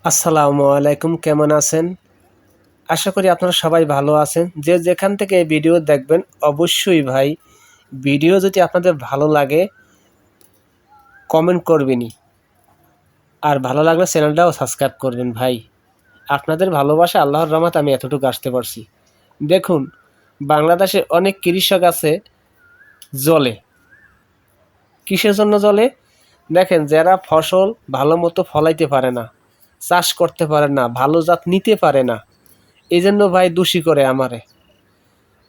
আসসালামু আলাইকুম, কেমন আছেন? আশা করি আপনারা সবাই ভালো আছেন। যে যেখান থেকে এই ভিডিও দেখবেন অবশ্যই ভাই ভিডিও যদি আপনাদের ভালো লাগে কমেন্ট করবেনই। আর ভালো লাগলে চ্যানেলটাও সাবস্ক্রাইব করবেন ভাই। আপনাদের ভালোবাসা আল্লাহর রহমতে আমি এতটুকু আসতে পারছি। দেখুন, বাংলাদেশে অনেক কৃষক আছে জলে। কিসের জন্য জলে? দেখেন, যারা ফসল ভালো মতো ফলাইতে পারে না, চাষ করতে পারে না, ভালো জাত নিতে পারে না, এই জন্য ভাই দোষী করে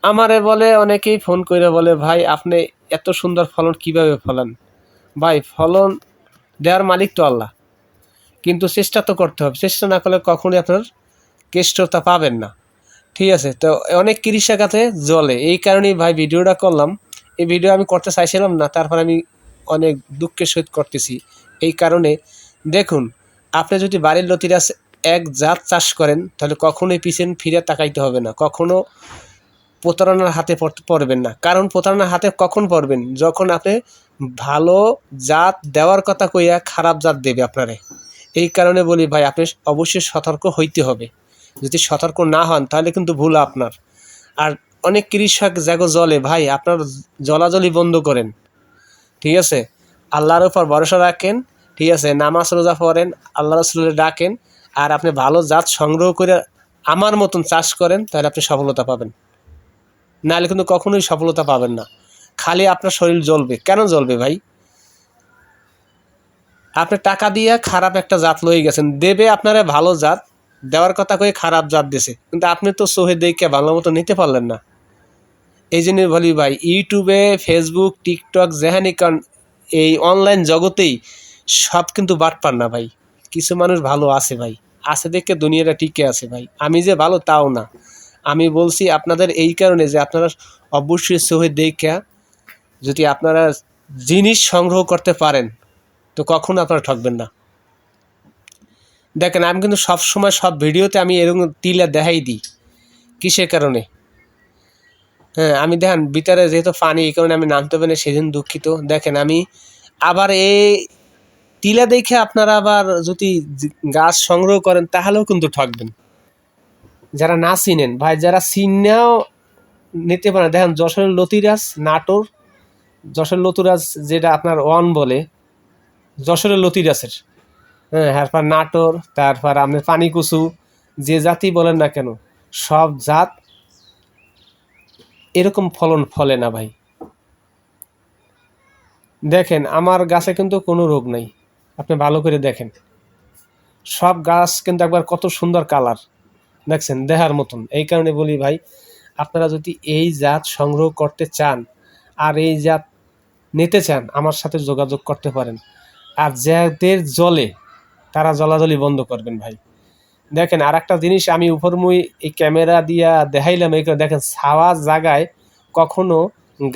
আমারে বলে, অনেকেই ফোন করে বলে, ভাই আপনি এত সুন্দর ফলন কিভাবে ফলান? ভাই, ফলন দেওয়ার মালিক তো আল্লাহ, কিন্তু চেষ্টা তো করতে হবে। চেষ্টা না করলে কখনোই আপনার কেষ্টতা পাবেন না। ঠিক আছে? তো অনেক কৃষক আছে জলে, এই কারণেই ভাই ভিডিওটা করলাম। এই ভিডিও আমি করতে চাইছিলাম না, তারপর আমি অনেক দুঃখের সহিত করতেছি। এই কারণে দেখুন, আপনি যদি বাড়ির লতিরাজ এক জাত চাষ করেন তাহলে কখনোই পিছন ফিরে তাকাইতে হবে না, কখনো প্রতারণার হাতে পড়বেন না। কারণ প্রতারণার হাতে কখন পড়বেন? যখন আপনি ভালো জাত দেওয়ার কথা কইয়া খারাপ জাত দেবে আপনারে। এই কারণে বলি ভাই, আপনি অবশ্যই সতর্ক হইতে হবে। যদি সতর্ক না হন তাহলে কিন্তু ভুল আপনার। আর অনেক কৃষক জাগো জলে, ভাই আপনার জলাজলি বন্ধ করেন। ঠিক আছে? আল্লাহর উপর ভরসা রাখেন। ঠিক আছে? নামাজ রোজা পড়েন, আল্লাহ রাসূলের ডাকেন, আর আপনি ভালো জাত সংগ্রহ করে আমার মতন চাষ করেন, তাহলে আপনি সফলতা পাবেন। নাহলে কিন্তু কখনোই সফলতা পাবেন না। খালি আপনার শরীর জ্বলবে। কেন জ্বলবে ভাই? আপনি টাকা দিয়ে খারাপ একটা জাত লয়ে গেছেন, দেবে আপনারা ভালো জাত, দেওয়ার কথা কয়ে খারাপ জাত দিছে, কিন্তু আপনি তো চোখে দেখে ভালো মতো নিতে পারলেন না। এই জন্য বলি ভাই, ইউটিউবে, ফেসবুক, টিকটক, যেখানে কারণ এই অনলাইন জগতেই সব কিন্তু বাটপার না ভাই। কিছু মানুষ ভালো আছে ভাই, আছে দেখে দুনিয়াটা টিকে আছে ভাই। আমি যে ভালো তাও না। আমি বলছি আপনাদের এই কারণে যে আপনারা অবশ্যই চোখে দেখা যদি আপনারা জিনিস সংগ্রহ করতে পারেন তো কখনো আপনারা ঠকবেন না। দেখেন, আমি কিন্তু সবসময় সব ভিডিওতে আমি এরকম টিলা দেখাই দিই। কিসের কারণে? হ্যাঁ, আমি দেখেন ভিতরে যেহেতু পানি, এই কারণে আমি নামতে পারি না, সেদিন দুঃখিত। দেখেন, আমি আবার এই টিলা দেখে আপনারা আবার যদি গাছ সংগ্রহ করেন তাহলেও কিন্তু ঠকবেন। যারা না চিনেন ভাই, যারা চিনেও নিতে পারেন। দেখেন, যশোরের লতিরাজ, নাটোর যশোর লতিরাজ, যেটা আপনার ওয়ান বলে, যশোরের লতিরাজের, হ্যাঁ, তারপর নাটোর, তারপর আপনার পানিকুচু, যে জাতি বলেন না কেন, সব জাত এরকম ফলন ফলে না ভাই। দেখেন, আমার গাছে কিন্তু কোনো রোগ নাই, আপনি ভালো করে দেখেন। সব গাছ কিন্তু একবার কত সুন্দর কালার, দেখছেন, দেখার মতন। এই কারণে বলি ভাই, আপনারা যদি এই জাত সংগ্রহ করতে চান আর এই জাত নিতে চান, আমার সাথে যোগাযোগ করতে পারেন। আর যাদের জলে, তারা জলাজলি বন্ধ করবেন ভাই। দেখেন, আর একটা জিনিস আমি উপরমুই এই ক্যামেরা দিয়া দেখাইলাম, এই করে দেখেন, ছাওয়া জায়গায় কখনো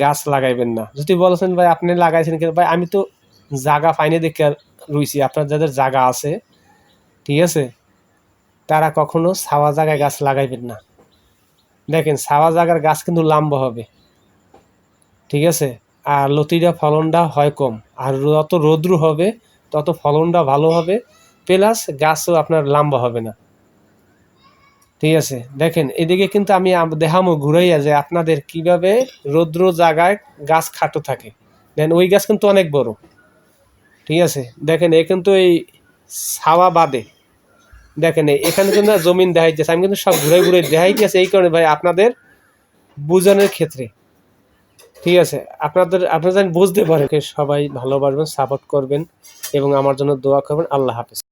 গাছ লাগাইবেন না। যদি বলেছেন ভাই আপনি লাগাইছেন, কিন্তু ভাই আমি তো জায়গা পাইনি দেখে রুইছি। আপনার যাদের জায়গা আছে, ঠিক আছে, তারা কখনো ছাওয়া জায়গায় গাছ লাগাইবেন না। দেখেন, ছাওয়া জায়গার গাছ কিন্তু লম্বা হবে, ঠিক আছে, আর লতিটা ফলনটা হয় কম। আর যত রৌদ্র হবে তত ফলনটা ভালো হবে, প্লাস গাছও আপনার লম্বা হবে না। ঠিক আছে? দেখেন, এদিকে কিন্তু আমি দেখামো ঘুরাইয়া যে আপনাদের কিভাবে রৌদ্র জায়গায় গাছ খাটো থাকে। দেন ওই গাছ কিন্তু অনেক বড়। ঠিক আছে? দেখেন, এ কিন্তু এই ছাওয়া বাদে, দেখেন এখানে কিন্তু জমিন দেখাইতেছে, আমি কিন্তু সব ঘুরে ঘুরে দেখাইতেছি, এই কারণে ভাই আপনাদের বুঝানোর ক্ষেত্রে। ঠিক আছে? আপনারা যেন বুঝতে পারেন। সবাই ভালোবাসবেন, সাপোর্ট করবেন এবং আমার জন্য দোয়া করবেন। আল্লাহ হাফেজ।